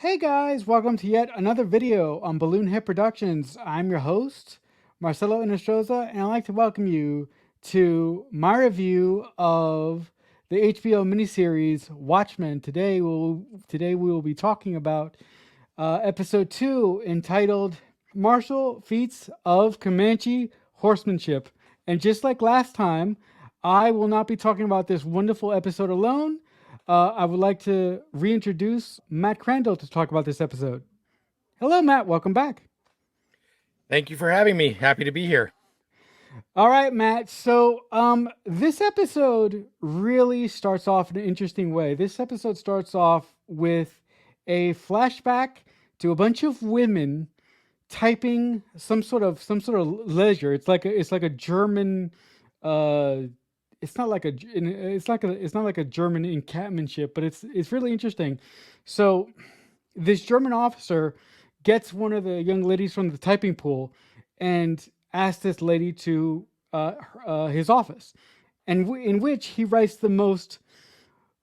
Hey guys, welcome to yet another video on Balloon Hit Productions. I'm your host, Marcelo Inostroza, and I'd like to welcome you to my review of the HBO miniseries Watchmen. Today we will be talking about episode 2 entitled Martial Feats of Comanche Horsemanship. And just like last time, I will not be talking about this wonderful episode alone. I would like to reintroduce Matt Crandall to talk about this episode. Hello, Matt. Welcome back. Thank you for having me. Happy to be here. All right, Matt. So, this episode really starts off in an interesting way. This episode starts off with a flashback to a bunch of women typing some sort of ledger. It's like a German. Uh, it's not like a it's not like a German encampment, but it's really interesting. So this German officer gets one of the young ladies from the typing pool and asks this lady to his office, and in which he writes the most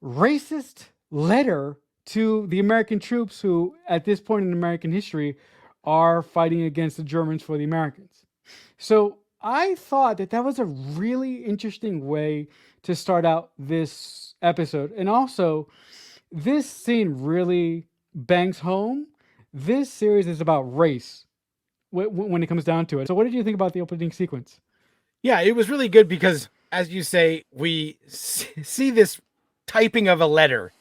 racist letter to the American troops who, at this point in American history, are fighting against the Germans for the Americans. So I thought that that was a really interesting way to start out this episode. And also, this scene really bangs home. This series is about race when it comes down to it. So, what did you think about the opening sequence? Yeah, it was really good because, as you say, we see this typing of a letter.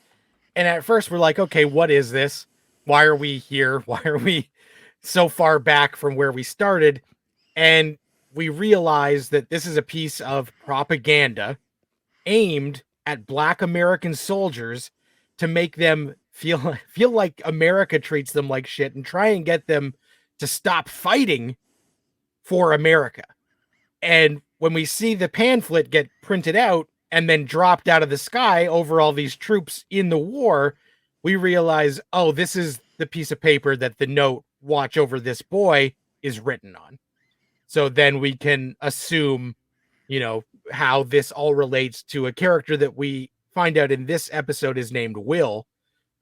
And at first, we're like, okay, what is this? Why are we here? Why are we so far back from where we started? And we realize that this is a piece of propaganda aimed at Black American soldiers to make them feel like America treats them like shit and try and get them to stop fighting for America. And when we see the pamphlet get printed out and then dropped out of the sky over all these troops in the war, we realize, oh, this is the piece of paper that the note "watch over this boy" is written on. So then we can assume, how this all relates to a character that we find out in this episode is named Will,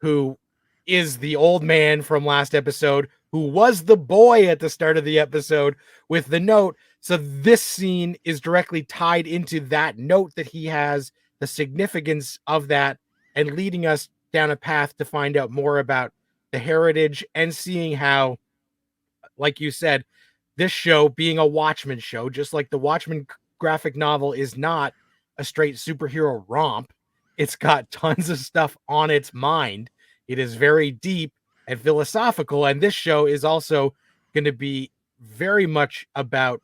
who is the old man from last episode, who was the boy at the start of the episode with the note. So this scene is directly tied into that note that he has, the significance of that, and leading us down a path to find out more about the heritage and seeing how, like you said, this show being a Watchmen show, just like the Watchmen graphic novel is not a straight superhero romp. It's got tons of stuff on its mind. It is very deep and philosophical. And this show is also going to be very much about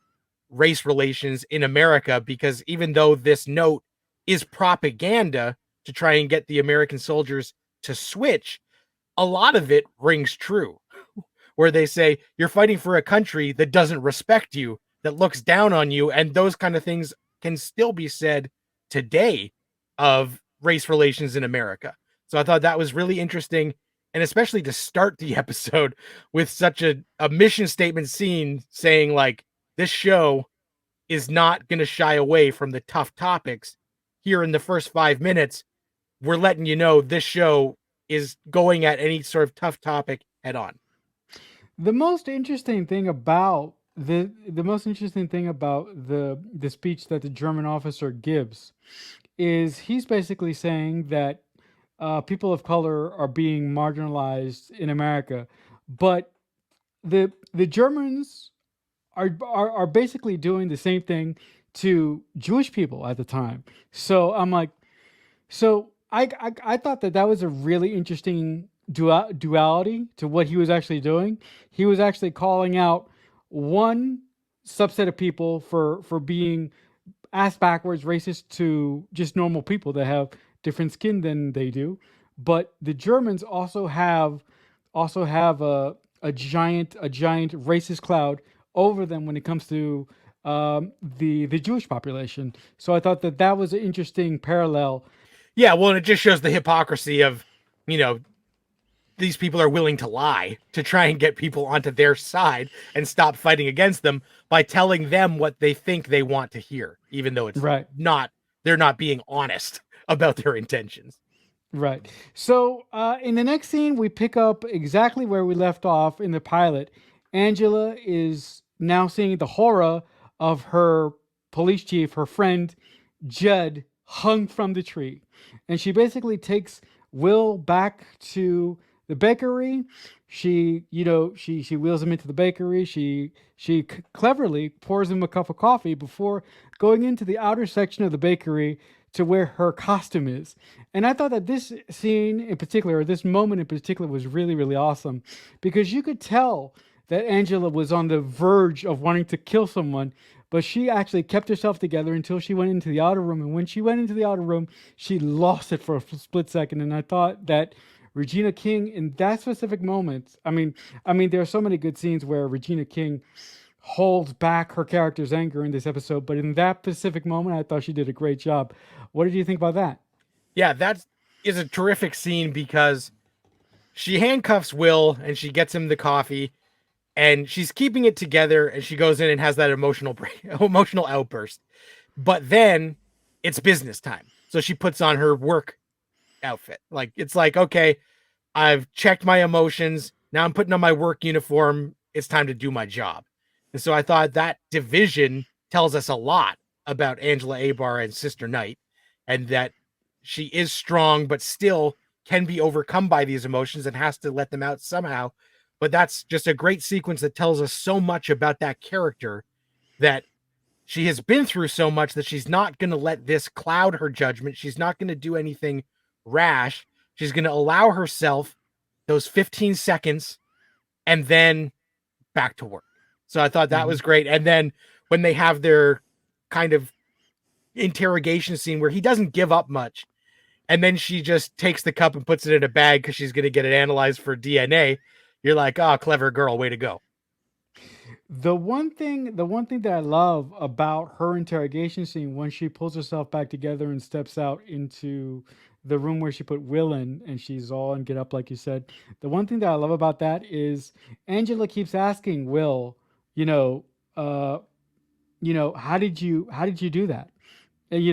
race relations in America, because even though this note is propaganda to try and get the American soldiers to switch, a lot of it rings true, where they say you're fighting for a country that doesn't respect you, that looks down on you, and those kind of things can still be said today of race relations in America. So I thought that was really interesting, and especially to start the episode with such a mission statement scene saying, like, this show is not going to shy away from the tough topics. Here in the first 5 minutes, we're letting you know this show is going at any sort of tough topic head on. The most interesting thing about the most interesting thing about the speech that the German officer gives is he's basically saying that people of color are being marginalized in America, but the Germans are basically doing the same thing to Jewish people at the time. So I'm like, so I thought that that was a really interesting duality to what he was actually doing. He was actually calling out one subset of people for being ass backwards racist to just normal people that have different skin than they do. But the Germans also have a giant racist cloud over them when it comes to the Jewish population. So I thought that that was an interesting parallel. Yeah, well, and it just shows the hypocrisy of, you know, these people are willing to lie to try and get people onto their side and stop fighting against them by telling them what they think they want to hear, even though it's Right. not, they're not being honest about their intentions. Right. So in the next scene, we pick up exactly where we left off in the pilot. Angela is now seeing the horror of her police chief, her friend Judd, hung from the tree. And she basically takes Will back to the bakery. She wheels him into the bakery. She cleverly pours him a cup of coffee before going into the outer section of the bakery to where her costume is. And I thought that this scene in particular, or this moment in particular, was really, really awesome because you could tell that Angela was on the verge of wanting to kill someone, but she actually kept herself together until she went into the outer room. And when she went into the outer room, she lost it for a split second. And I thought that Regina King in that specific moment, I mean, there are so many good scenes where Regina King holds back her character's anger in this episode, but in that specific moment, I thought she did a great job. What did you think about that? Yeah, that is a terrific scene because she handcuffs Will and she gets him the coffee and she's keeping it together and she goes in and has that emotional emotional outburst. But then it's business time. So she puts on her work outfit. Like it's like, okay, I've checked my emotions. Now I'm putting on my work uniform. It's time to do my job. And so I thought that division tells us a lot about Angela Abar and Sister Night, and that she is strong, but still can be overcome by these emotions and has to let them out somehow. But that's just a great sequence that tells us so much about that character, that she has been through so much that she's not going to let this cloud her judgment. She's not going to do anything rash. She's going to allow herself those 15 seconds and then back to work. So I thought that Mhm. was great. And then when they have their kind of interrogation scene where he doesn't give up much, and then she just takes the cup and puts it in a bag because she's going to get it analyzed for DNA. You're like, oh, clever girl, way to go. The one thing that I love about her interrogation scene when she pulls herself back together and steps out into the room where she put Will in, and she's all and get up like you said. The one thing that I love about that is Angela keeps asking Will, you know, uh, how did you do that? And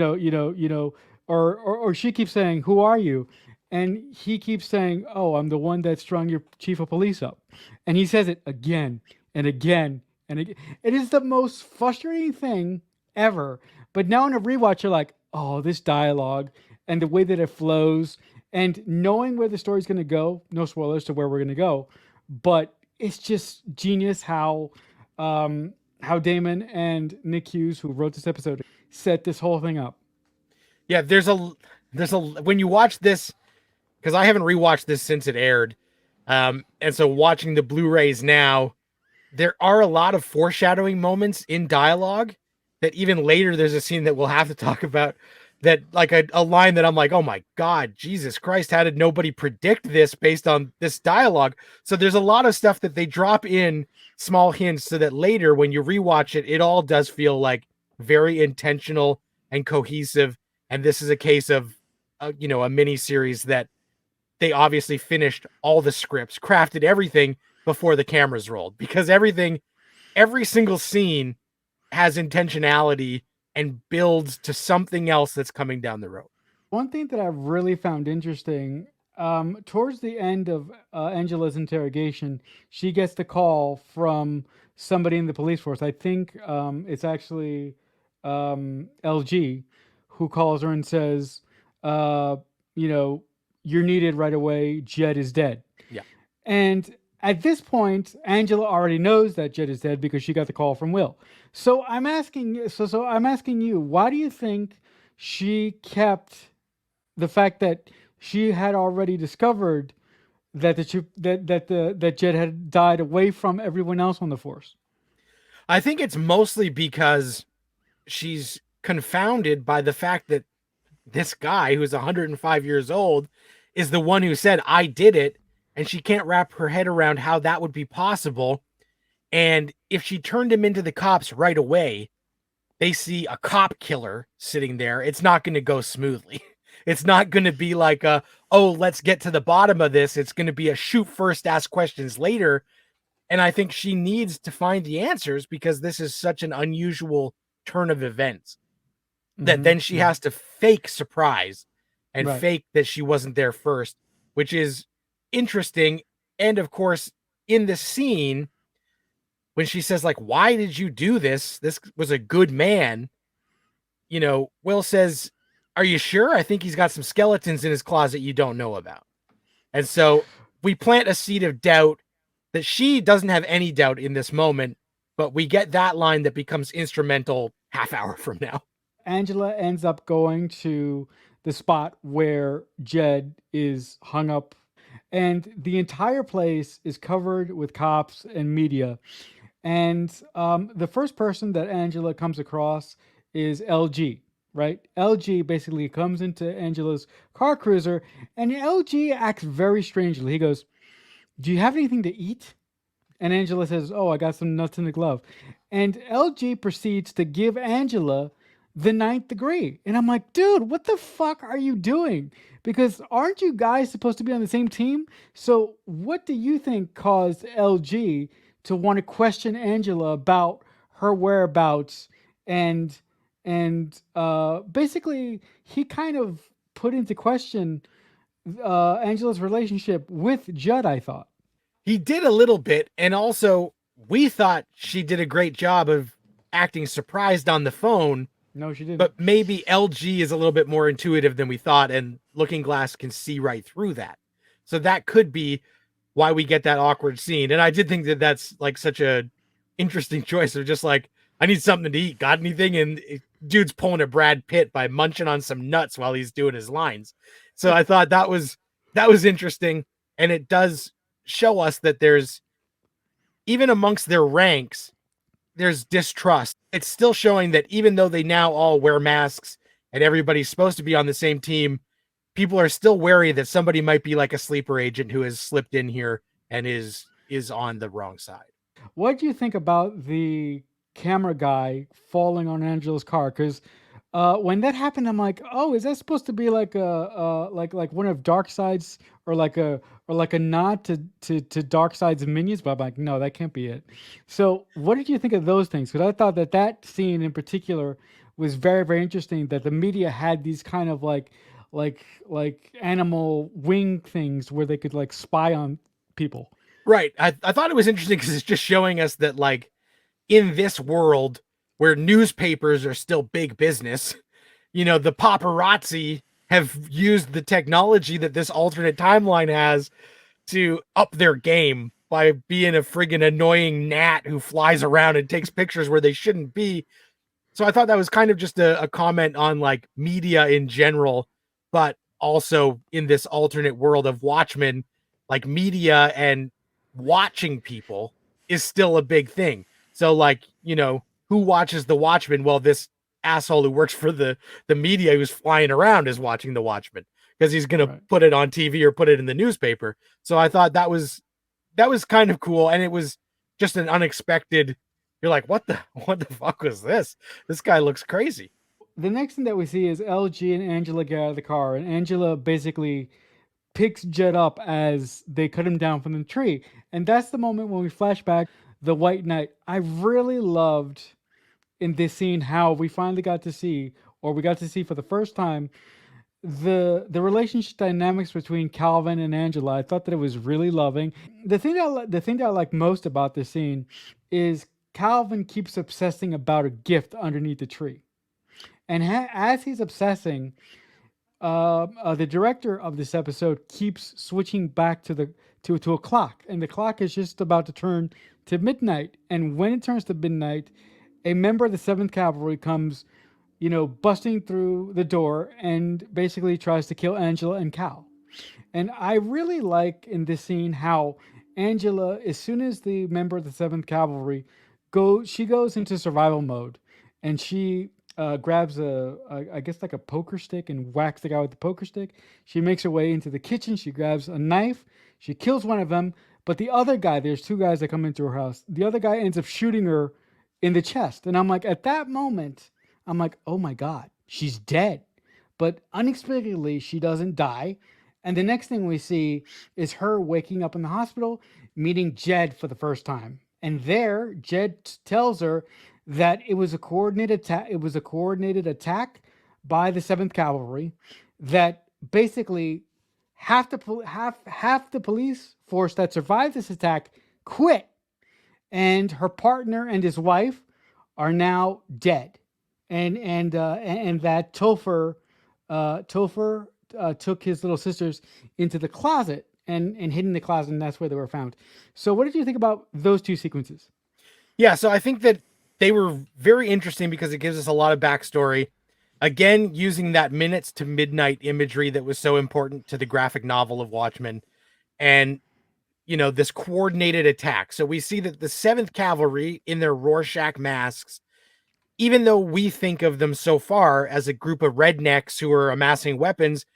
or she keeps saying, "Who are you?" And he keeps saying, "Oh, I'm the one that strung your chief of police up." And he says it again and again and again. It is the most frustrating thing ever. But now in a rewatch, you're like, "Oh, this dialogue and the way that it flows, and knowing where the story's going to go. No spoilers to where we're going to go, but it's just genius how Damon and Nick Hughes, who wrote this episode, set this whole thing up. Yeah, there's a when you watch this, because I haven't rewatched this since it aired. And so watching the Blu-rays now, there are a lot of foreshadowing moments in dialogue that even later there's a scene that we'll have to talk about, that like a line that I'm like, oh my God, Jesus Christ, how did nobody predict this based on this dialogue? So there's a lot of stuff that they drop in small hints so that later when you rewatch it, it all does feel like very intentional and cohesive. And this is a case of, a mini series that they obviously finished all the scripts, crafted everything before the cameras rolled, because every single scene has intentionality and builds to something else that's coming down the road. One thing that I really found interesting, towards the end of Angela's interrogation, she gets the call from somebody in the police force. I think it's actually LG who calls her and says, uh, you know, you're needed right away. Jed is dead. Yeah. And at this point, Angela already knows that Jed is dead because she got the call from Will. So I'm asking you, why do you think she kept the fact that she had already discovered that that Jed had died away from everyone else on the force? I think it's mostly because she's confounded by the fact that this guy who's 105 years old is the one who said, I did it. And she can't wrap her head around how that would be possible. And if she turned him into the cops right away, they see a cop killer sitting there. It's not going to go smoothly. It's not going to be like oh, let's get to the bottom of this. It's going to be a shoot first, ask questions later. And I think she needs to find the answers because this is such an unusual turn of events that Hmm. then she has to fake surprise and Right. fake that she wasn't there first, which is interesting. And of course, in the scene, when she says, like, why did you do this? This was a good man. Will says, are you sure? I think he's got some skeletons in his closet you don't know about. And so we plant a seed of doubt that she doesn't have any doubt in this moment, but we get that line that becomes instrumental half hour from now. Angela ends up going to the spot where Jed is hung up, and the entire place is covered with cops and media. And the first person that Angela comes across is LG, right? LG basically comes into Angela's car cruiser, and LG acts very strangely. He goes, "Do you have anything to eat?" And Angela says, "Oh, I got some nuts in the glove." And LG proceeds to give Angela the ninth degree. And I'm like, dude, what the fuck are you doing? Because aren't you guys supposed to be on the same team? So, what do you think caused LG to want to question Angela about her whereabouts? And basically, he kind of put into question Angela's relationship with Judd, I thought. He did a little bit, and also we thought she did a great job of acting surprised on the phone, No, she didn't. but maybe LG is a little bit more intuitive than we thought, and Looking Glass can see right through that. So that could be why we get that awkward scene. And I did think that that's like such a interesting choice of just like, I need something to eat. Got anything? And dude's pulling a Brad Pitt by munching on some nuts while he's doing his lines. So I thought that was interesting, and it does show us that there's, even amongst their ranks, there's distrust. It's still showing that even though they now all wear masks and everybody's supposed to be on the same team, people are still wary that somebody might be like a sleeper agent who has slipped in here and is on the wrong side. What do you think about the camera guy falling on Angela's car? Because when that happened, I'm like, oh, is that supposed to be like like one of Darkseid's, or like a nod to Darkseid's minions? But I'm like, no, that can't be it. So, what did you think of those things? Because I thought that scene in particular was very, very interesting. That the media had these kind of like animal wing things where they could like spy on people. Right. I thought it was interesting because it's just showing us that, like, in this world where newspapers are still big business, the paparazzi have used the technology that this alternate timeline has to up their game by being a friggin' annoying gnat who flies around and takes pictures where they shouldn't be. So I thought that was kind of just a comment on like media in general, but also in this alternate world of Watchmen, like media and watching people is still a big thing. So like, who watches the Watchmen? Well, this asshole who works for the media who's flying around is watching the Watchmen because he's going to Right. put it on TV or put it in the newspaper. So I thought that was kind of cool, and it was just an unexpected. You're like, what the fuck was this? This guy looks crazy. The next thing that we see is LG and Angela get out of the car, and Angela basically picks Jed up as they cut him down from the tree. And that's the moment when we flash back the White Knight. I really loved in this scene how we finally got to see, or we got to see for the first time, the relationship dynamics between Calvin and Angela. I thought that it was really loving. The thing that I like most about this scene is Calvin keeps obsessing about a gift underneath the tree, and as he's obsessing, the director of this episode keeps switching back to to a clock, and the clock is just about to turn to midnight. And when it turns to midnight, a member of the Seventh Cavalry comes, busting through the door and basically tries to kill Angela and Cal. And I really like in this scene how Angela, as soon as the member of the Seventh Cavalry she goes into survival mode, and she grabs I guess like a poker stick and whacks the guy with the poker stick. She makes her way into the kitchen. She grabs a knife. She kills one of them, but the other guy, there's two guys that come into her house. The other guy ends up shooting her in the chest, and I'm like, at that moment, I'm like, oh my god, she's dead. But unexpectedly, she doesn't die. And the next thing we see is her waking up in the hospital, meeting Jed for the first time. And there, Jed tells her that it was a coordinated attack. It was a coordinated attack by the Seventh Cavalry. That basically half the police force that survived this attack quit, and her partner and his wife are now dead, and that Topher took his little sisters into the closet and hid in the closet, and that's where they were found. So, what did you think about those two sequences? Yeah, so I think that they were very interesting because it gives us a lot of backstory. Again, using that minutes to midnight imagery that was so important to the graphic novel of Watchmen, and this coordinated attack. So we see that the 7th Cavalry in their Rorschach masks, even though we think of them so far as a group of rednecks who are amassing weapons,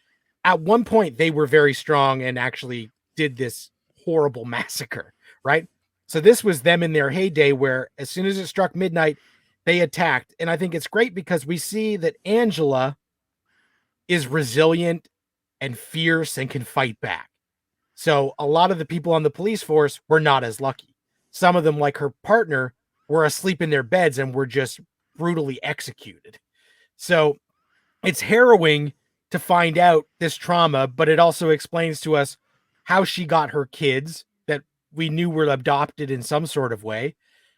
at one point they were very strong and actually did this horrible massacre, right? So this was them in their heyday, where as soon as it struck midnight, they attacked. And I think it's great because we see that Angela is resilient and fierce and can fight back. So a lot of the people on the police force were not as lucky. Some of them, like her partner, were asleep in their beds and were just brutally executed. So it's harrowing to find out this trauma, but it also explains to us how she got her kids that we knew were adopted in some sort of way.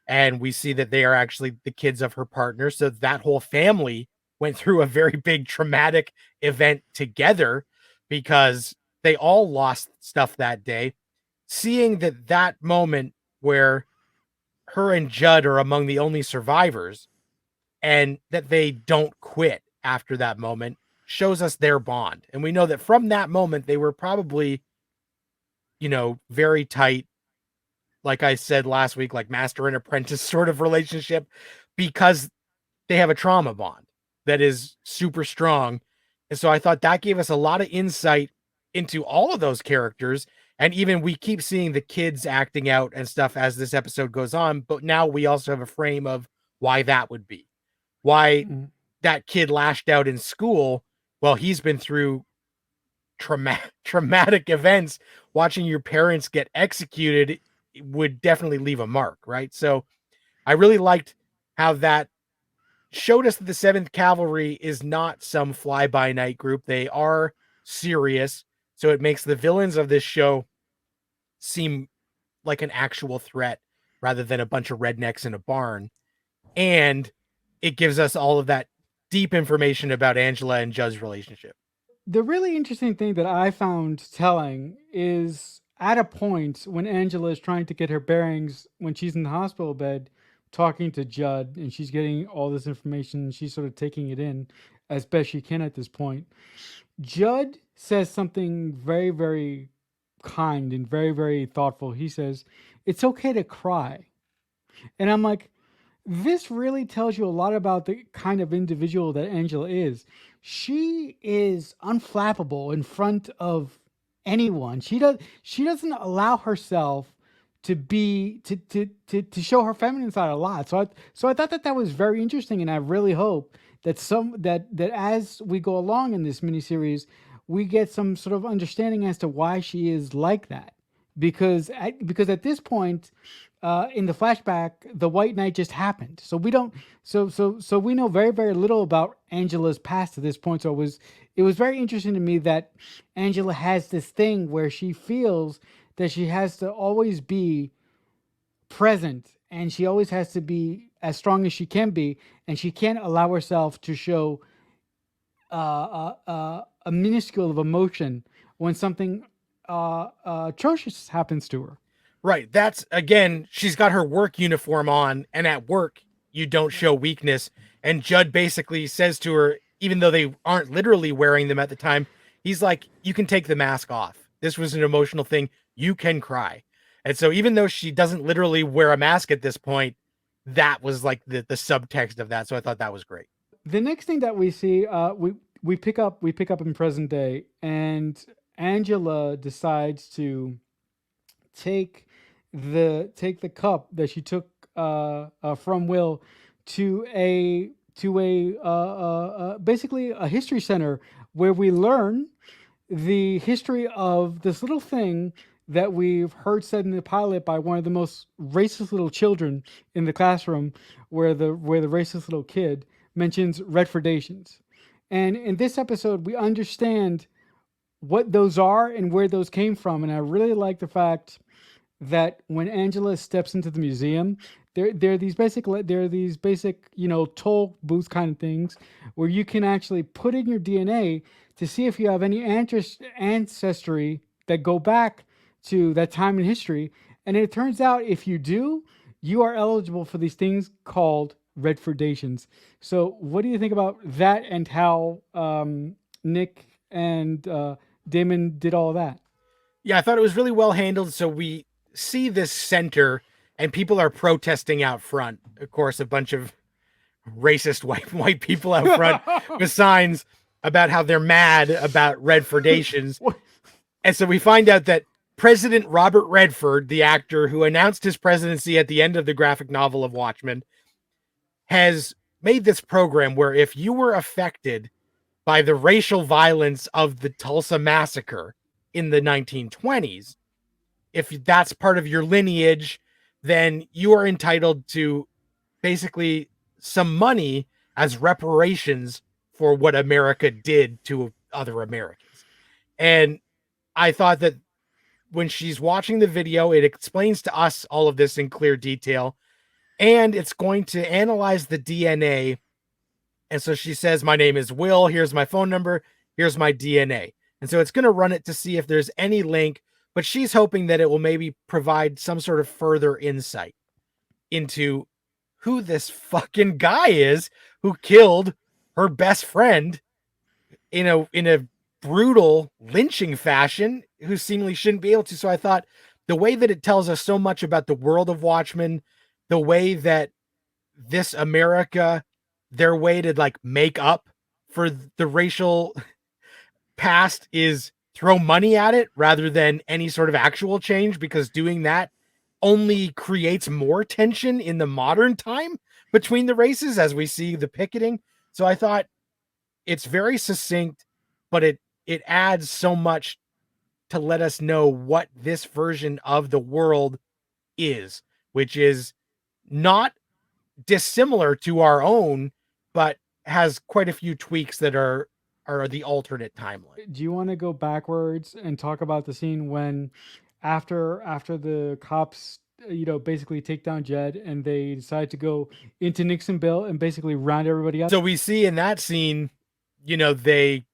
And we see that they are actually the kids of her partner. So that whole family went through a very big traumatic event together because they all lost stuff that day. Seeing that moment where her and Judd are among the only survivors and that they don't quit after that moment shows us their bond. And we know that from that moment, they were probably, very tight. Like I said last week, like master and apprentice sort of relationship, because they have a trauma bond that is super strong. And so I thought that gave us a lot of insight into all of those characters. And even we keep seeing the kids acting out and stuff as this episode goes on. But now we also have a frame of why that would be. Why that kid lashed out in school. Well, he's been through traumatic events. Watching your parents get executed would definitely leave a mark, right? So I really liked how that showed us that the 7th Cavalry is not some fly-by-night group. They are serious. So it makes the villains of this show seem like an actual threat rather than a bunch of rednecks in a barn. And it gives us all of that deep information about Angela and Judd's relationship. The really interesting thing that I found telling is at a point when Angela is trying to get her bearings when she's in the hospital bed talking to Judd, and she's getting all this information and she's sort of taking it in as best she can at this point. Judd says something very, very kind and very, very thoughtful. He says, "It's okay to cry." And I'm like, this really tells you a lot about the kind of individual that Angela is. She is unflappable in front of anyone. She doesn't allow herself to be to show her feminine side a lot. So I thought that was very interesting, and I really hope that that as we go along in this miniseries, we get some sort of understanding as to why she is like that. Because at this point, in the flashback, the White Knight just happened. So we don't. So we know very, very little about Angela's past to this point. So it was very interesting to me that Angela has this thing where she feels that she has to always be present, and she always has to be as strong as she can be, and she can't allow herself to show a minuscule of emotion when something atrocious happens to her. Right. That's, again, she's got her work uniform on, and at work, you don't show weakness. And Judd basically says to her, even though they aren't literally wearing them at the time, he's like, you can take the mask off. This was an emotional thing. You can cry. And so even though she doesn't literally wear a mask at this point, that was like the subtext of that. So I thought that was great. The next thing that we see, we pick up in present day, and Angela decides to take the cup that she took from Will to a basically a history center where we learn the history of this little thing that we've heard said in the pilot by one of the most racist little children in the classroom, where the racist little kid mentions Redfordations. And in this episode, we understand what those are and where those came from. And I really like the fact that when Angela steps into the museum, there are these basic, toll booth kind of things where you can actually put in your DNA to see if you have any ancestry that go back to that time in history. And it turns out if you do, you are eligible for these things called Redfordations. So, what do you think about that and how Nick and Damon did all that? Yeah, I thought it was really well handled. So we see this center and people are protesting out front. Of course, a bunch of racist white people out front with signs about how they're mad about Redfordations. And so we find out that President Robert Redford, the actor who announced his presidency at the end of the graphic novel of Watchmen, has made this program where if you were affected by the racial violence of the Tulsa massacre in the 1920s, if that's part of your lineage, then you are entitled to basically some money as reparations for what America did to other Americans. And I thought that when she's watching the video, it explains to us all of this in clear detail, and it's going to analyze the DNA. And so she says, my name is Will. Here's my phone number. Here's my DNA. And so it's going to run it to see if there's any link, but she's hoping that it will maybe provide some sort of further insight into who this fucking guy is who killed her best friend in a brutal lynching fashion, who seemingly shouldn't be able to. So I thought the way that it tells us so much about the world of Watchmen, the way that this America, their way to like make up for the racial past is throw money at it rather than any sort of actual change, because doing that only creates more tension in the modern time between the races as we see the picketing. So I thought it's very succinct, but it adds so much to let us know what this version of the world is, which is not dissimilar to our own, but has quite a few tweaks that are the alternate timeline. Do you want to go backwards and talk about the scene when after the cops basically take down Jed and they decide to go into Nixonville and basically round everybody up? So we see in that scene, they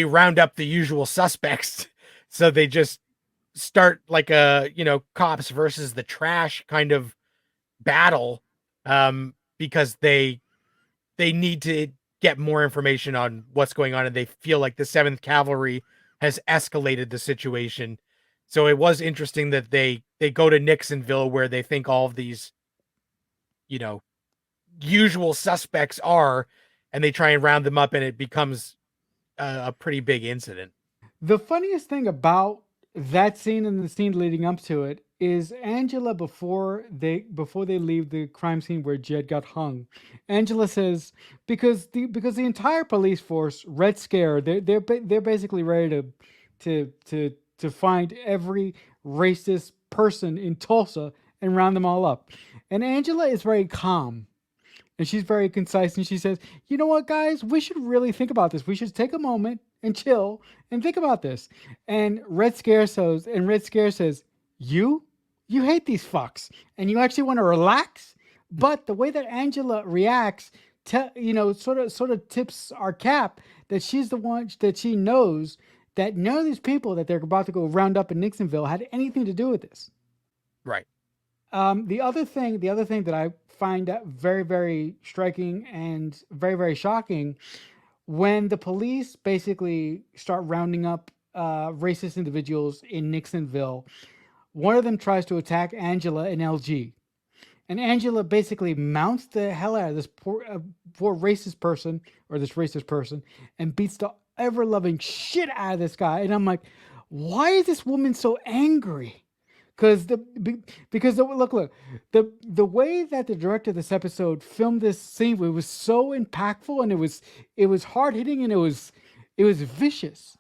round up the usual suspects. So they just start like a, cops versus the trash kind of battle, because they need to get more information on what's going on, and they feel like the 7th Cavalry has escalated the situation. So it was interesting that they go to Nixonville where they think all of these, usual suspects are, and they try and round them up, and it becomes a pretty big incident. The funniest thing about that scene and the scene leading up to it is Angela before they leave the crime scene where Jed got hung. Angela says because the entire police force, Red Scare, they're basically ready to find every racist person in Tulsa and round them all up. And Angela is very calm. And she's very concise, and she says, "You know what, guys? We should really think about this. We should take a moment and chill and think about this." And Red Scare says, "You hate these fucks, and you actually want to relax." But the way that Angela reacts, sort of tips our cap that she's the one that she knows that none of these people that they're about to go round up in Nixonville had anything to do with this. Right. The other thing that I find very, very striking and very, very shocking, when the police basically start rounding up racist individuals in Nixonville, one of them tries to attack Angela and LG. And Angela basically mounts the hell out of this poor racist person, or this racist person, and beats the ever loving shit out of this guy. And I'm like, why is this woman so angry? Because look, the way that the director of this episode filmed this scene, it was so impactful, and it was hard hitting, and it was vicious.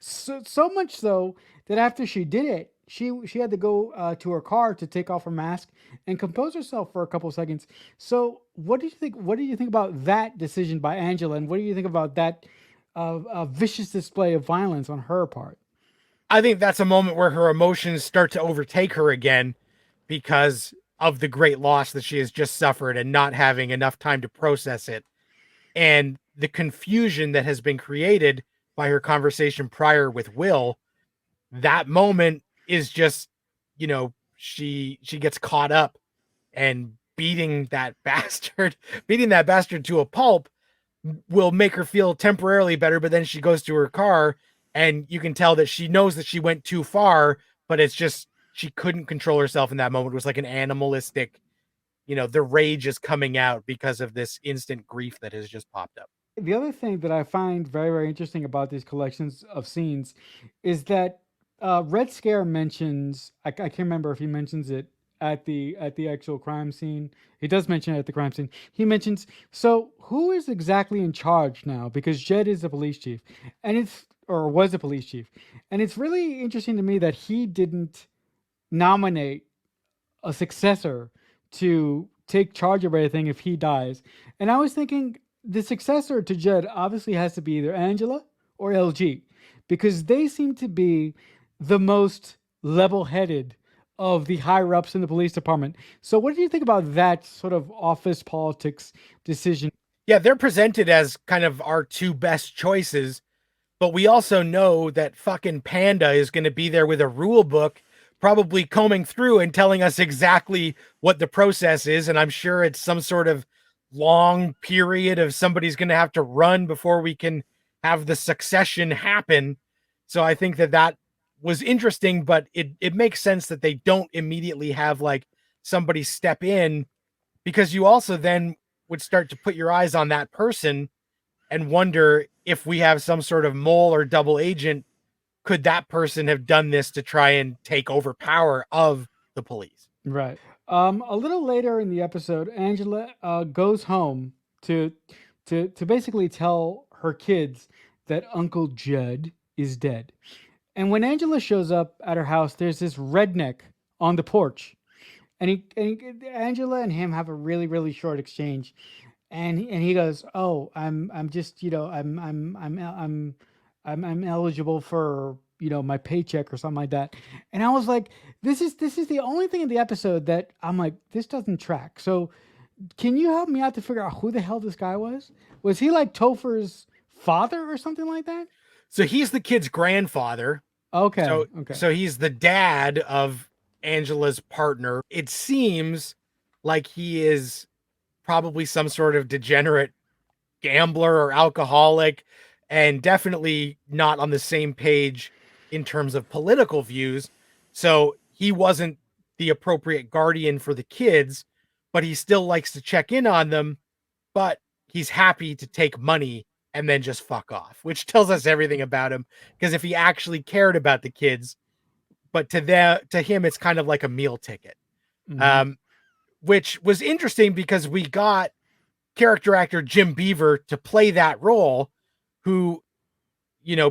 So much so that after she did it, she had to go to her car to take off her mask and compose herself for a couple of seconds. So what do you think? What do you think about that decision by Angela, and what do you think about that a vicious display of violence on her part. I think that's a moment where her emotions start to overtake her again because of the great loss that she has just suffered and not having enough time to process it. And the confusion that has been created by her conversation prior with Will, that moment is just, she gets caught up and beating that bastard to a pulp will make her feel temporarily better, but then she goes to her car and you can tell that she knows that she went too far, but it's just she couldn't control herself in that moment. It was like an animalistic, the rage is coming out because of this instant grief that has just popped up. The other thing that I find very, very interesting about these collections of scenes is that Red Scare mentions, I can't remember if he mentions it at the actual crime scene. He does mention it at the crime scene. He mentions, so who is exactly in charge now? Because Jed is a police chief, and it's or was a police chief, and it's really interesting to me that he didn't nominate a successor to take charge of everything if he dies. And I was thinking the successor to Jed obviously has to be either Angela or LG because they seem to be the most level headed of the higher ups in the police department. So, what do you think about that sort of office politics decision? Yeah, they're presented as kind of our two best choices, but we also know that fucking Panda is going to be there with a rule book, probably combing through and telling us exactly what the process is. And I'm sure it's some sort of long period of somebody's going to have to run before we can have the succession happen. So I think that was interesting, but it makes sense that they don't immediately have like somebody step in, because you also then would start to put your eyes on that person and wonder if we have some sort of mole or double agent. Could that person have done this to try and take over power of the police? Right. A little later in the episode, Angela goes home to to basically tell her kids that Uncle Judd is dead. And when Angela shows up at her house, there's this redneck on the porch, and Angela and him have a really really short exchange, and he goes, "Oh, I'm just I'm eligible for my paycheck or something like that." And I was like, this is the only thing in the episode that I'm like, this doesn't track. So can you help me out to figure out who the hell this guy was? Was he like Topher's father or something like that? So he's the kid's grandfather. Okay. So, Okay. so he's the dad of Angela's partner. It seems like he is probably some sort of degenerate gambler or alcoholic, and definitely not on the same page in terms of political views. So he wasn't the appropriate guardian for the kids, but he still likes to check in on them, but he's happy to take money and then just fuck off, which tells us everything about him. Because if he actually cared about the kids, but to him, it's kind of like a meal ticket. Mhm. Which was interesting because we got character actor Jim Beaver to play that role, who,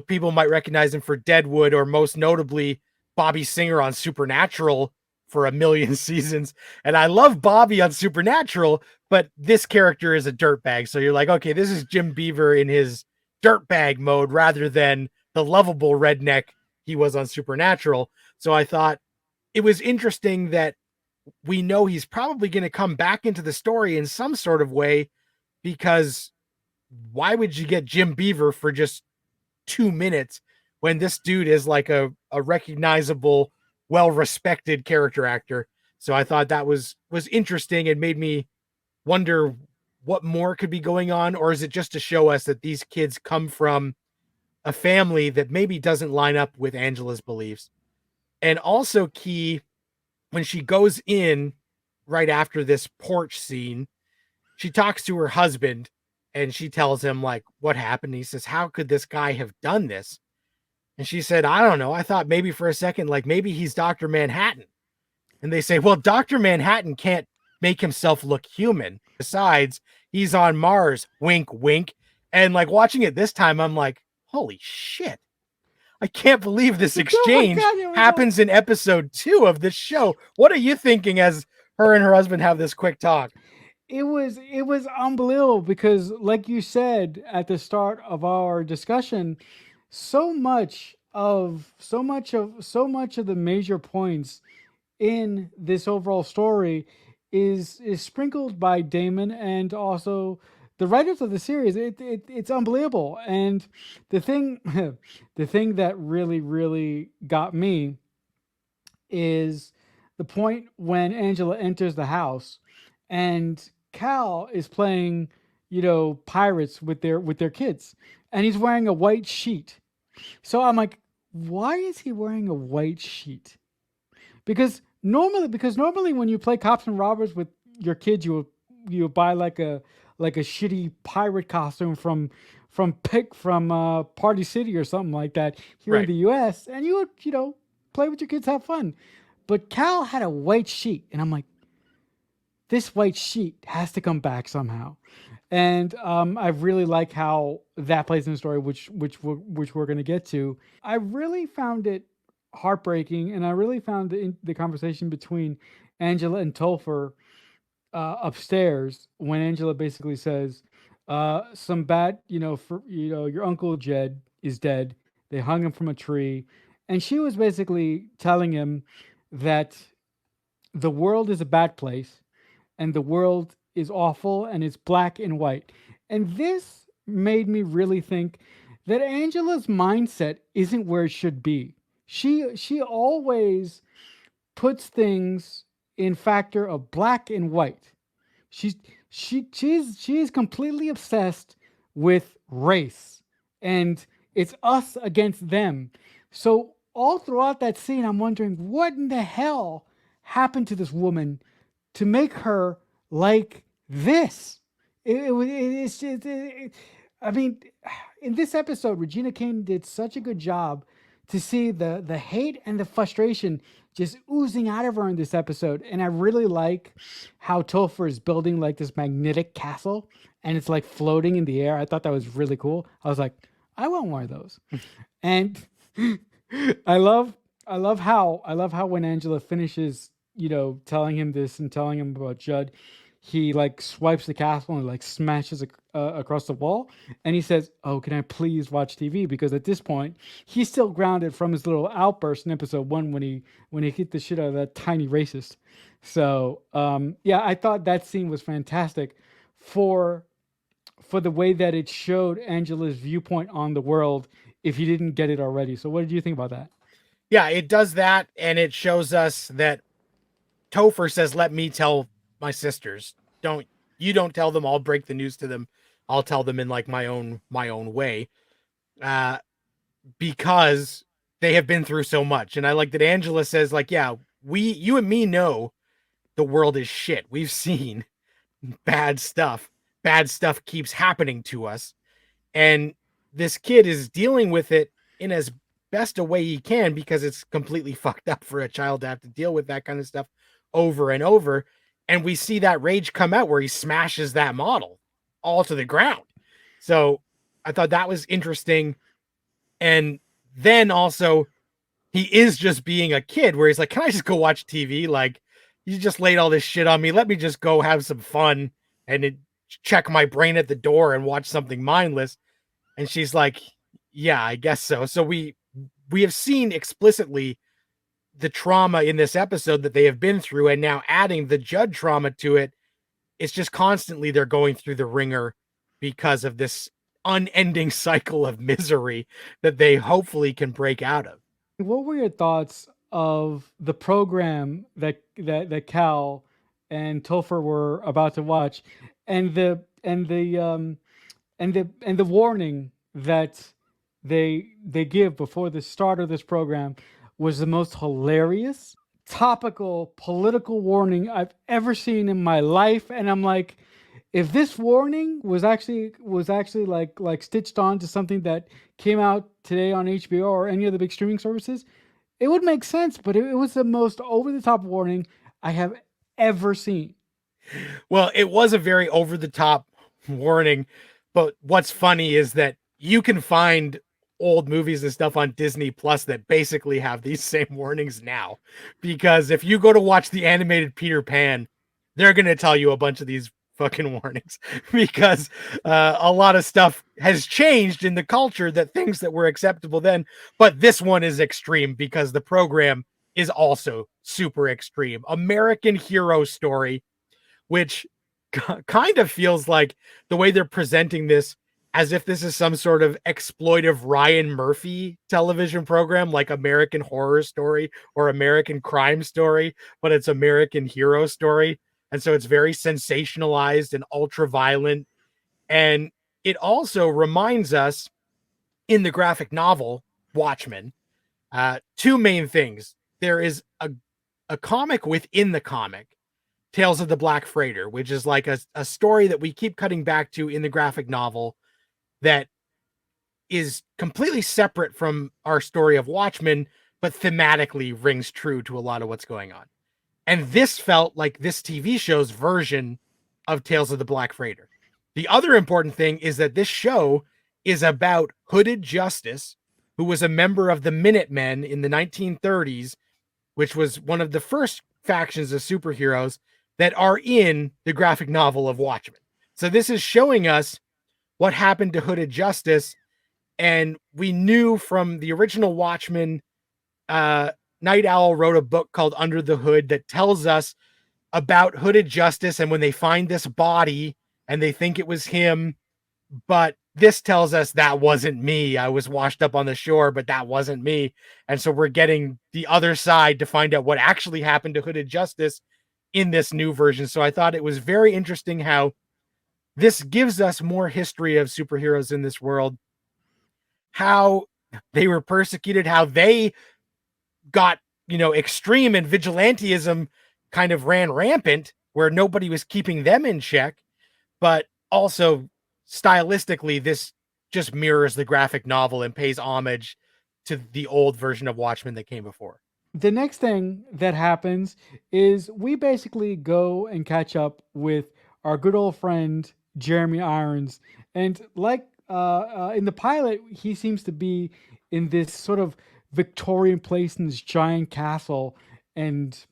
people might recognize him for Deadwood, or most notably Bobby Singer on Supernatural for a million seasons. And I love Bobby on Supernatural, but this character is a dirtbag. So you're like, okay, this is Jim Beaver in his dirtbag mode rather than the lovable redneck he was on Supernatural. So I thought it was interesting that we know he's probably going to come back into the story in some sort of way, because why would you get Jim Beaver for just 2 minutes when this dude is like a recognizable, well-respected character actor? So I thought that was interesting and made me wonder what more could be going on, or is it just to show us that these kids come from a family that maybe doesn't line up with Angela's beliefs? And also key, when she goes in right after this porch scene, she talks to her husband and she tells him like what happened. He says, how could this guy have done this? And she said, I don't know. I thought maybe for a second, like maybe he's Dr. Manhattan. And they say, well, Dr. Manhattan can't make himself look human. Besides, he's on Mars, wink, wink. And like watching it this time, I'm like, holy shit. I can't believe this Oh my exchange God, here we go. happens in episode 2 of this show. What are you thinking as her and her husband have this quick talk? it was unbelievable because, like you said at the start of our discussion, so much of the major points in this overall story is sprinkled by Damon and also the writers of the series. It's unbelievable. And the thing the thing that really got me is the point when Angela enters the house and Cal is playing, pirates with their kids, and he's wearing a white sheet. So I'm like, why is he wearing a white sheet? Because normally when you play cops and robbers with your kids, you buy like a shitty pirate costume from Party City or something like that here in Right. the U.S. and you would play with your kids, have fun. But Cal had a white sheet, and I'm like, this white sheet has to come back somehow. And I really like how that plays in the story, which we're going to get to. I really found it heartbreaking, and I really found the conversation between Angela and Topher upstairs when Angela basically says, "Some bad, your uncle Jed is dead. They hung him from a tree," and she was basically telling him that the world is a bad place and the world is awful and it's black and white. And this made me really think that Angela's mindset isn't where it should be. She always puts things in factor of black and white. She's she's completely obsessed with race, and it's us against them. So all throughout that scene, I'm wondering what in the hell happened to this woman to make her like this. I mean, in this episode, Regina King did such a good job to see the hate and the frustration just oozing out of her in this episode. And I really like how Topher is building like this magnetic castle and it's like floating in the air. I thought that was really cool. I was like, I want one of those. And I love how when Angela finishes, telling him this and telling him about Judd, he like swipes the castle and like smashes across the wall, and he says, "Oh, can I please watch TV?" Because at this point, he's still grounded from his little outburst in episode one when he hit the shit out of that tiny racist. So yeah, I thought that scene was fantastic for the way that it showed Angela's viewpoint on the world. If you didn't get it already, so what did you think about that? Yeah, it does that, and it shows us that Topher says, "Let me tell my sisters. Don't tell them. I'll break the news to them. I'll tell them in like my own way." Uh, because they have been through so much. And I like that Angela says, like, yeah, you and me know the world is shit. We've seen bad stuff. Bad stuff keeps happening to us. And this kid is dealing with it in as best a way he can because it's completely fucked up for a child to have to deal with that kind of stuff over and over. And we see that rage come out where he smashes that model all to the ground. So I thought that was interesting. And then also, he is just being a kid where he's like, can I just go watch TV? Like, you just laid all this shit on me. Let me just go have some fun and check my brain at the door and watch something mindless. And she's like, yeah, I guess so. So we have seen explicitly the trauma in this episode that they have been through, and now adding the Judd trauma to it. It's just constantly they're going through the ringer because of this unending cycle of misery that they hopefully can break out of. What were your thoughts of the program that Cal and Topher were about to watch, and the warning that they give before the start of this program was the most hilarious topical political warning I've ever seen in my life. And I'm like, if this warning was actually like stitched on to something that came out today on HBO or any of the big streaming services, it would make sense. But it was the most over the top warning I have ever seen. Well, it was a very over the top warning, but what's funny is that you can find old movies and stuff on Disney Plus that basically have these same warnings now. Because if you go to watch the animated Peter Pan, they're going to tell you a bunch of these fucking warnings because a lot of stuff has changed in the culture, that things that were acceptable then, but this one is extreme because the program is also super extreme. American hero story, which kind of feels like the way they're presenting this as if this is some sort of exploitive Ryan Murphy television program like American Horror Story or American Crime Story, but it's American Hero Story. And so it's very sensationalized and ultra violent. And it also reminds us in the graphic novel Watchmen, two main things. There is a comic within the comic, Tales of the Black Freighter, which is like a story that we keep cutting back to in the graphic novel that is completely separate from our story of Watchmen, but thematically rings true to a lot of what's going on. And this felt like this TV show's version of Tales of the Black Freighter. The other important thing is that this show is about Hooded Justice, who was a member of the Minutemen in the 1930s, which was one of the first factions of superheroes that are in the graphic novel of Watchmen. So this is showing us what happened to Hooded Justice. And we knew from the original Watchmen, Night Owl wrote a book called Under the Hood that tells us about Hooded Justice and when they find this body and they think it was him, but this tells us that wasn't me. I was washed up on the shore, but that wasn't me. And so we're getting the other side to find out what actually happened to Hooded Justice in this new version. So I thought it was very interesting how this gives us more history of superheroes in this world, how they were persecuted, how they got, extreme, and vigilantism kind of ran rampant where nobody was keeping them in check. But also stylistically, this just mirrors the graphic novel and pays homage to the old version of Watchmen that came before. The next thing that happens is we basically go and catch up with our good old friend Jeremy Irons, and like in the pilot, he seems to be in this sort of Victorian place in this giant castle, and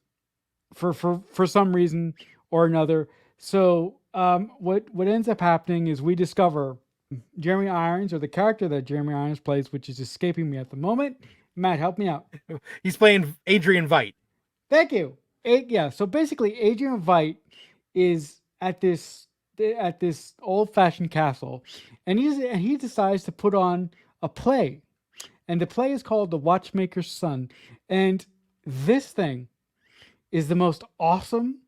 for some reason or another. So what ends up happening is we discover Jeremy Irons, or the character that Jeremy Irons plays, which is escaping me at the moment. Matt, help me out. He's playing Adrian Veidt. Thank you. Yeah. So basically, Adrian Veidt is at this old-fashioned castle, and he decides to put on a play, and the play is called The Watchmaker's Son. And this thing is the most awesome,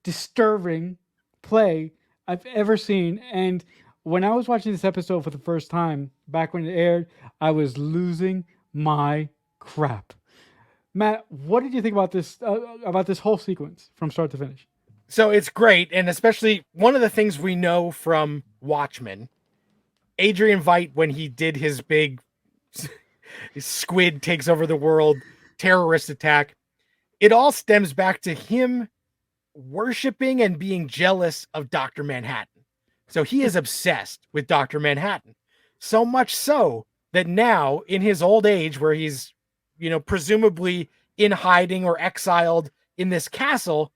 disturbing play I've ever seen. And when I was watching this episode for the first time back when it aired, I was losing my crap. Matt, what did you think about this whole sequence from start to finish? So it's great, and especially one of the things we know from Watchmen, Adrian Veidt, when he did his big squid takes over the world terrorist attack, it all stems back to him worshiping and being jealous of Dr. Manhattan. So he is obsessed with Dr. Manhattan, so much so that now in his old age, where he's, presumably in hiding or exiled in this castle,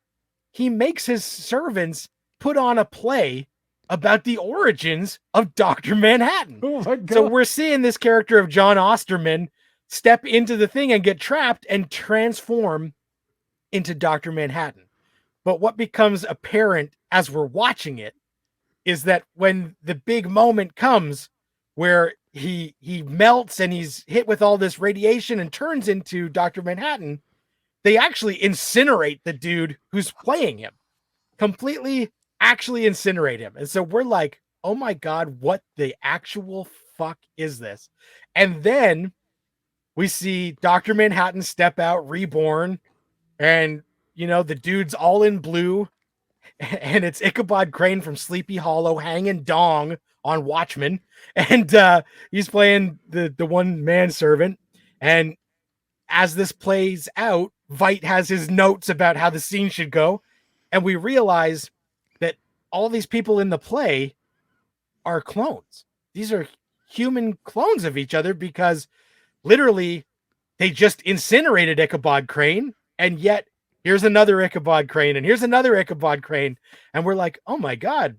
he makes his servants put on a play about the origins of Dr. Manhattan. Oh my God. So we're seeing this character of John Osterman step into the thing and get trapped and transform into Dr. Manhattan. But what becomes apparent as we're watching it is that when the big moment comes where he melts and he's hit with all this radiation and turns into Dr. Manhattan, they actually incinerate the dude who's playing him. Completely actually incinerate him. And so we're like, oh my God, what the actual fuck is this? And then we see Dr. Manhattan step out, reborn, and the dude's all in blue, and it's Ichabod Crane from Sleepy Hollow hanging dong on Watchmen, and he's playing the one manservant. And as this plays out, Veidt has his notes about how the scene should go, and we realize that all these people in the play are clones. These are human clones of each other, because literally they just incinerated Ichabod Crane, and yet here's another Ichabod Crane, and here's another Ichabod Crane. And we're like, oh my God,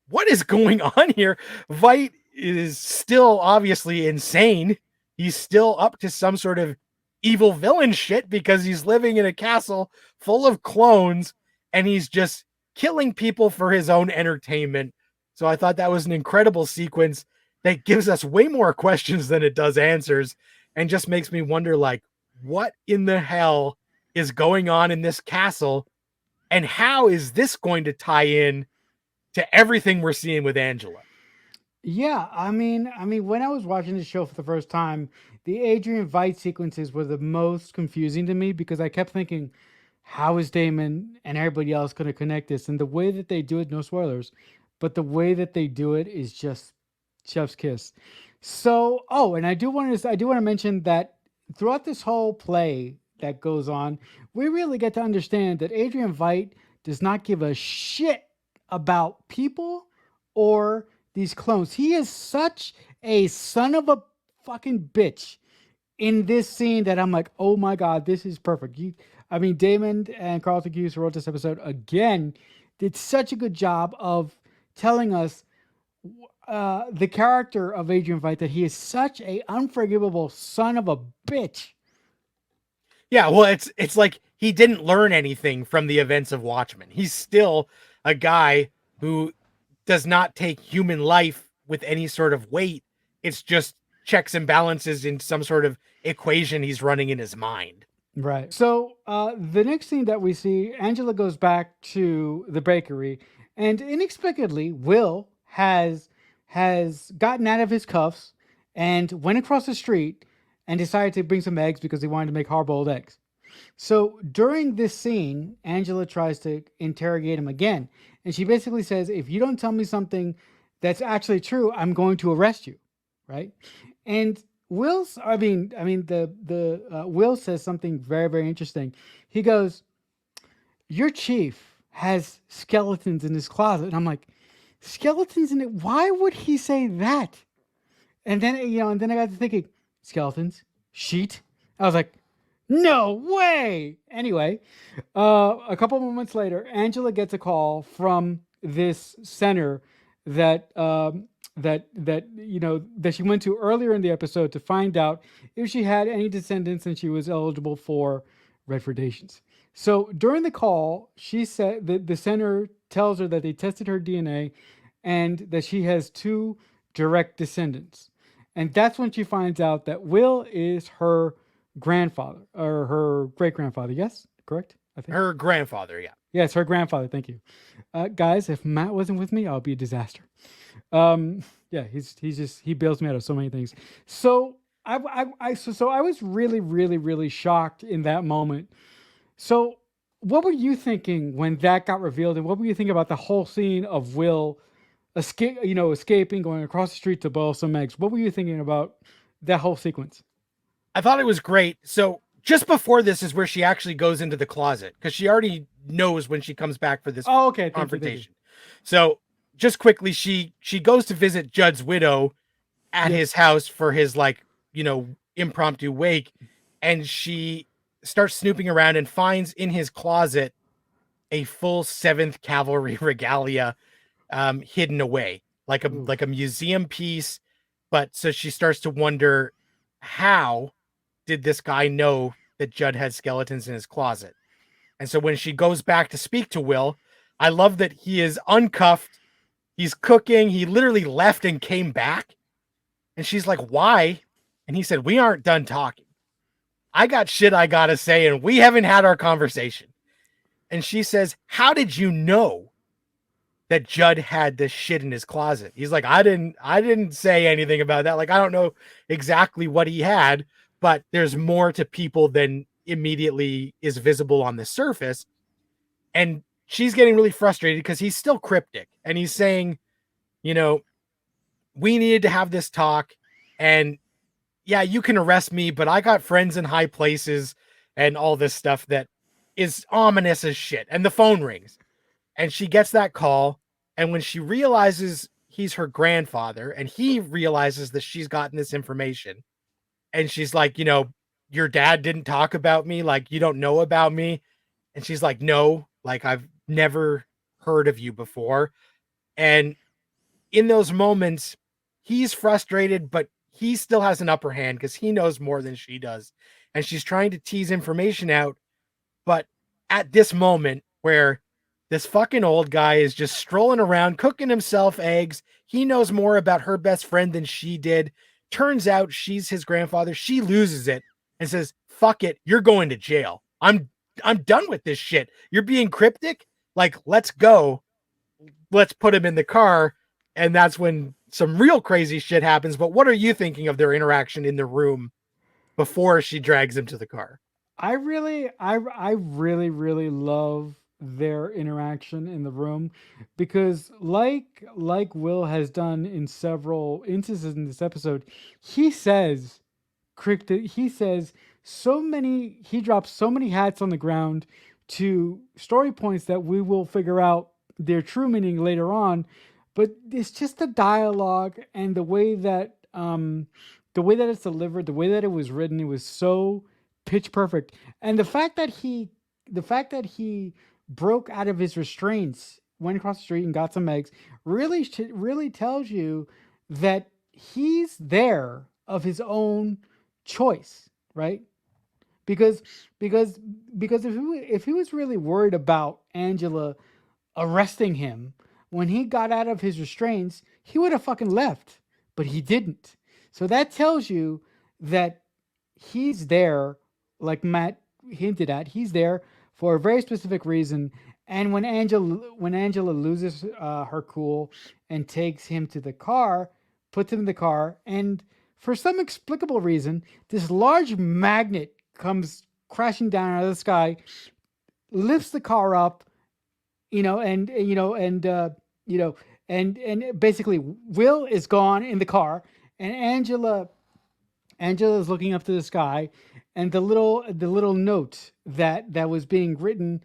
what is going on here? Veidt is still obviously insane. He's still up to some sort of evil villain shit because he's living in a castle full of clones and he's just killing people for his own entertainment. So I thought that was an incredible sequence that gives us way more questions than it does answers, and just makes me wonder, like, what in the hell is going on in this castle, and how is this going to tie in to everything we're seeing with Angela? Yeah, I mean, when I was watching the show for the first time, the Adrian Veidt sequences were the most confusing to me because I kept thinking, how is Damon and everybody else going to connect this? And the way that they do it, no spoilers, but the way that they do it is just chef's kiss. So, oh, and I do want to mention that throughout this whole play that goes on, we really get to understand that Adrian Veidt does not give a shit about people or these clones. He is such a son of a fucking bitch in this scene that I'm like, oh my god, this is perfect. I mean, Damon and Carlton Cuse, who wrote this episode again, did such a good job of telling us the character of Adrian Veidt, that he is such a unforgivable son of a bitch. Yeah, well, it's like he didn't learn anything from the events of Watchmen. He's still a guy who does not take human life with any sort of weight. It's just checks and balances in some sort of equation he's running in his mind. Right. So the next scene that we see, Angela goes back to the bakery, and inexplicably, Will has gotten out of his cuffs and went across the street and decided to bring some eggs because he wanted to make hard-boiled eggs. So during this scene, Angela tries to interrogate him again, and she basically says, "If you don't tell me something that's actually true, I'm going to arrest you." Right? And Will says something very, very interesting. He goes, "Your chief has skeletons in his closet." And I'm like, skeletons in it? Why would he say that? And then, and then I got to thinking, skeletons, sheet. I was like, no way. Anyway, a couple moments later, Angela gets a call from this center that that she went to earlier in the episode to find out if she had any descendants and she was eligible for retributions. So during the call, she said that the center tells her that they tested her DNA and that she has two direct descendants. And that's when she finds out that Will is her grandfather or her great grandfather. Yes, correct? I think. Her grandfather, yeah. Yes, her grandfather. Thank you. Guys, if Matt wasn't with me, I'll be a disaster. Yeah, he bails me out of so many things. So I was really, really, really shocked in that moment. So what were you thinking when that got revealed, and what were you thinking about the whole scene of Will escaping, going across the street to boil some eggs? What were you thinking about that whole sequence? I thought it was great. So just before this is where she actually goes into the closet, because she already knows when she comes back for this confrontation. So just quickly, she goes to visit Judd's widow at his house for his impromptu wake, and she starts snooping around and finds in his closet a full 7th Cavalry regalia hidden away, like a museum piece. But so she starts to wonder, how did this guy know that Judd had skeletons in his closet? And so when she goes back to speak to Will, I love that he is uncuffed. He's cooking. He literally left and came back. And she's like, why? And he said, we aren't done talking. I got shit I gotta say, and we haven't had our conversation. And she says, how did you know that Judd had this shit in his closet? He's like, I didn't say anything about that. Like, I don't know exactly what he had, but there's more to people than immediately is visible on the surface. And she's getting really frustrated because he's still cryptic, and he's saying, we needed to have this talk, and yeah, you can arrest me, but I got friends in high places and all this stuff that is ominous as shit. And the phone rings, and she gets that call. And when she realizes he's her grandfather, and he realizes that she's gotten this information, and she's like, your dad didn't talk about me. Like, you don't know about me. And she's like, no, like I've never heard of you before. And in those moments, he's frustrated, but he still has an upper hand because he knows more than she does. And she's trying to tease information out. But at this moment where this fucking old guy is just strolling around, cooking himself eggs, he knows more about her best friend than she did. Turns out she's his grandfather. She loses it and says, fuck it, you're going to jail. I'm done with this shit. You're being cryptic. Like, let's go. Let's put him in the car. And that's when some real crazy shit happens. But what are you thinking of their interaction in the room before she drags him to the car? I really love their interaction in the room because like Will has done in several instances in this episode, he says he says he drops so many hats on the ground to story points that we will figure out their true meaning later on. But it's just the dialogue and the way that it's delivered, the way that it was written, it was so pitch perfect. And the fact that he broke out of his restraints, went across the street and got some eggs, really tells you that he's there of his own choice, right? Because because because if he was really worried about Angela arresting him when he got out of his restraints, he would have fucking left, but he didn't. So that tells you that he's there, like Matt hinted at. He's there for a very specific reason. And when Angela loses her cool and takes him to the car, puts him in the car, and for some explicable reason, this large magnet comes crashing down out of the sky, lifts the car up, you know, you know, and basically Will is gone in the car, and Angela is looking up to the sky, and the little note that was being written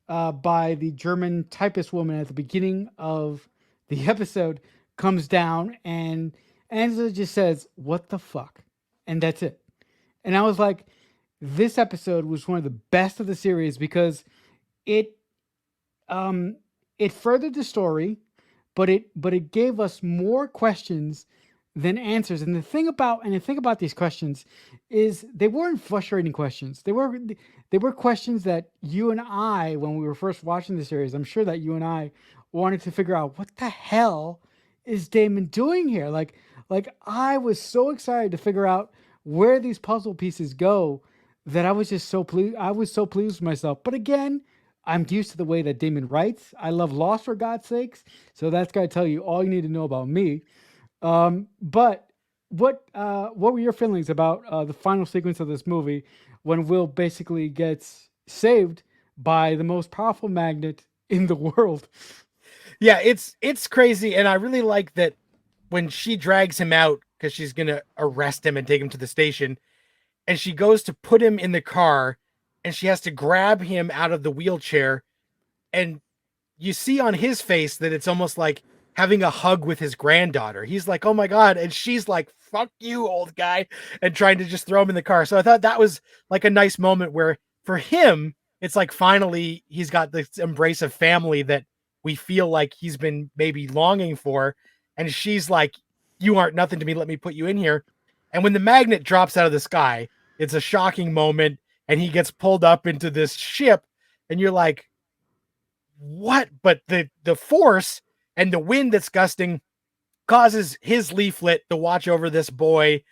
by the German typist woman at the beginning of the episode comes down, and Angela just says, "What the fuck," and that's it. And I was like, this episode was one of the best of the series because it um it furthered the story, but it gave us more questions than answers. And the thing about these questions is they weren't frustrating questions. They were questions that you and I, when we were first watching the series, I'm sure that you and I wanted to figure out what the hell is Damon doing here. Like I was so excited to figure out where these puzzle pieces go that I was just so pleased. I was so pleased with myself. But again, I'm used to the way that Damon writes. I love Lost for God's sakes, so that's got to tell you all you need to know about me. But what were your feelings about the final sequence of this movie when Will basically gets saved by the most powerful magnet in the world? Yeah, it's crazy. And I really like that when she drags him out because she's gonna arrest him and take him to the station, and she goes to put him in the car and she has to grab him out of the wheelchair, and you see on his face that it's almost like having a hug with his granddaughter. He's like, oh my God. And she's like, fuck you, old guy, and trying to just throw him in the car. So I thought that was like a nice moment where for him, it's like finally he's got this embrace of family that we feel like he's been maybe longing for. And she's like, you aren't nothing to me. Let me put you in here. And when the magnet drops out of the sky, it's a shocking moment. And he gets pulled up into this ship. And you're like, what? But the force and the wind that's gusting causes his leaflet, to watch over this boy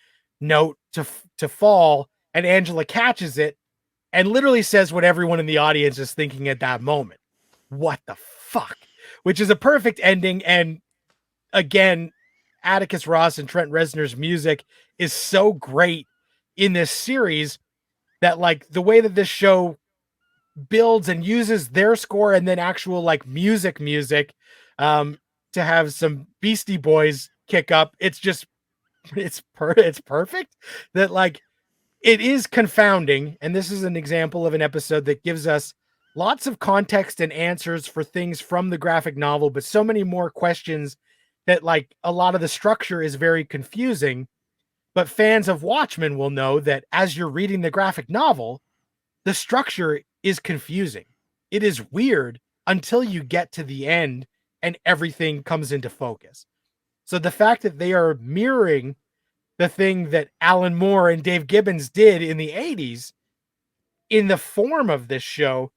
note, to fall, and Angela catches it and literally says what everyone in the audience is thinking at that moment. What the fuck? Which is a perfect ending. And again, Atticus Ross and Trent Reznor's music is so great in this series that, like, the way that this show builds and uses their score and then actual like music to have some Beastie Boys kick up, it's just it's perfect. That, like, it is confounding, and this is an example of an episode that gives us lots of context and answers for things from the graphic novel, but so many more questions that, like, a lot of the structure is very confusing. But fans of Watchmen will know that as you're reading the graphic novel, the structure is confusing. it is weird until you get to the end and everything comes into focus. So the fact that they are mirroring the thing that Alan Moore and Dave Gibbons did in the 80s in the form of this show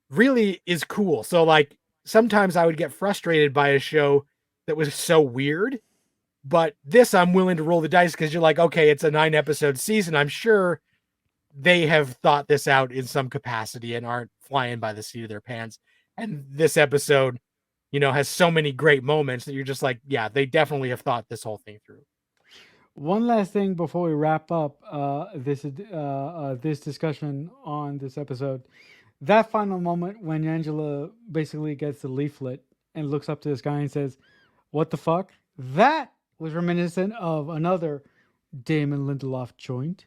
really is cool. So like sometimes I would get frustrated by a show that was so weird, but this I'm willing to roll the dice because you're like, okay, it's a 9-episode season. I'm sure they have thought this out in some capacity and aren't flying by the seat of their pants. And this episode, has so many great moments that you're just like, yeah, they definitely have thought this whole thing through. One last thing before we wrap up this discussion on this episode. That final moment when Angela basically gets the leaflet and looks up to this guy and says, "What the fuck?" That was reminiscent of another Damon Lindelof joint,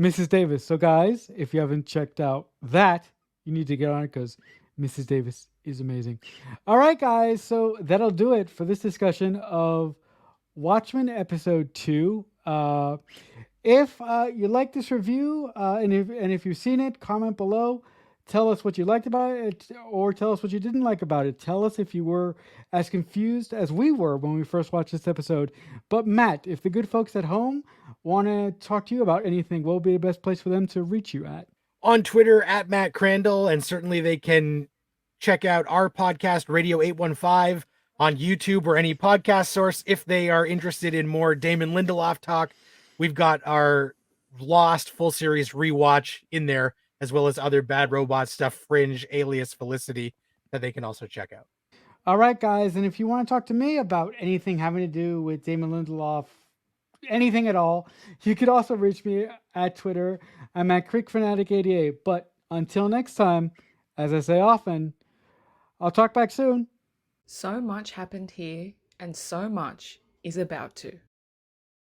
Mrs. Davis. So, guys, if you haven't checked out that, you need to get on it because Mrs. Davis is amazing. All right, guys. So that'll do it for this discussion of Watchmen episode 2. If you like this review, and if you've seen it, comment below. Tell us what you liked about it, or tell us what you didn't like about it. Tell us if you were as confused as we were when we first watched this episode. But Matt, if the good folks at home want to talk to you about anything, what would be the best place for them to reach you at? On Twitter at Matt Crandall, and certainly they can check out our podcast, Radio 815, on YouTube or any podcast source if they are interested in more Damon Lindelof talk. We've got our Lost full series rewatch in there, as well as other Bad Robot stuff, Fringe, Alias, Felicity, that they can also check out. All right, guys. And if you want to talk to me about anything having to do with Damon Lindelof, anything at all, you could also reach me at Twitter. I'm at CreekFanatic88. But until next time, as I say often, I'll talk back soon. So much happened here, and so much is about to.